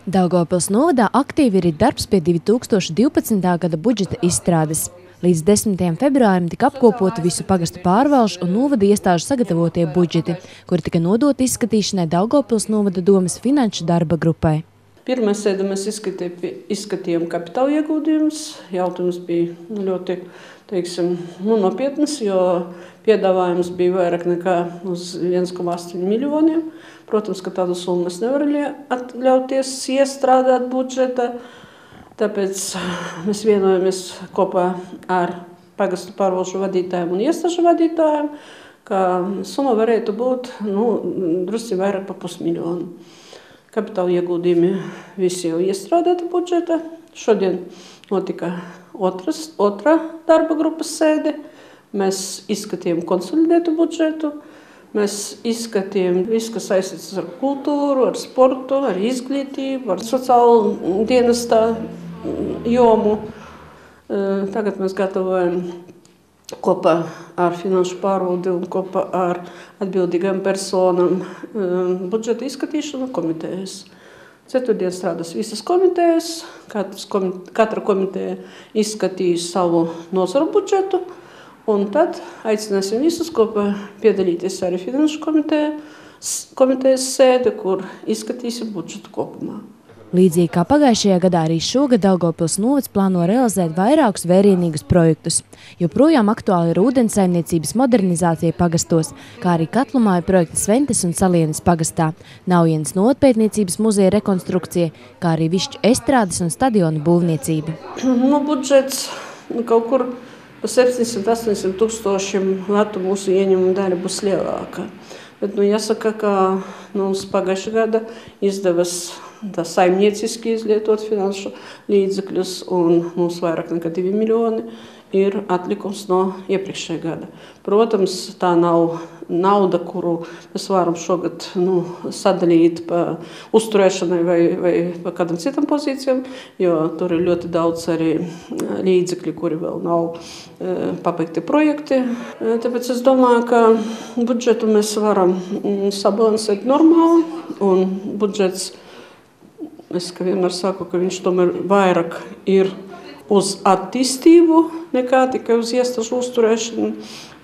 Daugavpils novadā aktīvi ir darbs pie 2012. gada budžeta izstrādes. Līdz 10. februārim tika apkopoti visu pagastu pārvalžu un novada iestāžu sagatavotie budžeti, kuri tika nodoti izskatīšanai Daugavpils novada domes finanšu darba grupai. Pirmā sēde mēs izskatījām kapitāla ieguldījumus. Jautājums bija ļoti nopietnas, jo piedāvājums bija vairāk nekā uz 1,8 miljoniem. Protams, ka tādu summu mēs nevaram atļauties iestrādāt budžeta. Tāpēc mēs vienojamies kopā ar pagastu pārvalžu vadītājiem un iestāžu vadītājiem, ka summa varētu būt drusci vairāk pa 500 miljonu. Kapitāla ieguldījumi visi jau iestrādāti budžeta. Šodien notika otrā darba grupas sēde. Mēs izskatījām konsolidētu budžetu. Mēs izskatījām visu, kas saistīts ar kultūru, ar sportu, ar izglītību, ar sociālu dienestā jomu. Tagad mēs gatavojam kopā ar finanšu pārvaldi un kopā ar atbildīgām personām budžeta izskatīšanu komitejas. Ceturtdien strādās visas komitejas. Katra komiteja izskatīs savu nozaru budžetu. Un tad aicināsim visus kopā piedalīties arī finanšu komitejas sēde, kur izskatīsim budžetu kopumā. Līdzīgi kā pagājušajā gadā, arī šogad Daugavpils novads plāno realizēt vairākus vērienīgus projektus. Joprojām aktuāli ir ūdensaimniecības modernizācija pagastos, kā arī katlumāju projekti Sventes un Salienes pagastā, Naujienas novatpētniecības muzeja rekonstrukcija, kā arī Višķu estrādes un stadionu būvniecība. Budžets kaut kur pa 700–800 tūkstošiem latu mūsu ieņēmuma daļa būs lielāka. Bet jāsaka, ka mums pagājušā gada izdevās saimnieciski izlietot finanšu līdzekļus, un mums vairāk nekā 2 miljoni ir atlikums no iepriekšējā gada. Protams, tā nav nauda, kuru mēs varam šogad sadalīt pa uzturēšanai vai pa kādam citam pozīcijam, jo tur ir ļoti daudz arī līdzekļi, kuri vēl nav pabeigti projekti. Tāpēc es domāju, ka budžetu mēs varam sabalansēt normāli, un budžets, es vienmēr saku, ka viņš tomēr vairāk ir uz attīstību nekā tikai uz iestāžu uzturēšanu,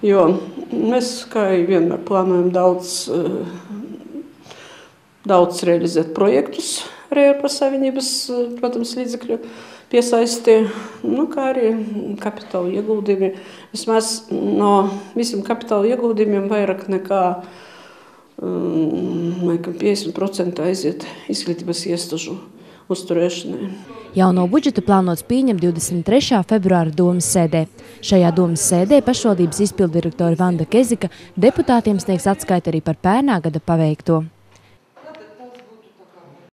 jo mēs, kā vienmēr, plānojam daudz realizēt projektus arī ar Savienības, protams, līdzekļu piesaisti, kā arī kapitāla ieguldījumi. Vismaz no visiem kapitāla ieguldījumiem vairāk nekā 50% aiziet izglītības iestāžu uzturēšanai. Jauno budžetu plānots pieņemt 23. februāra domes sēdē. Šajā domes sēdē pašvaldības izpilddirektora Vanda Kezika deputātiem sniegs atskaiti arī par pērnā gada paveikto.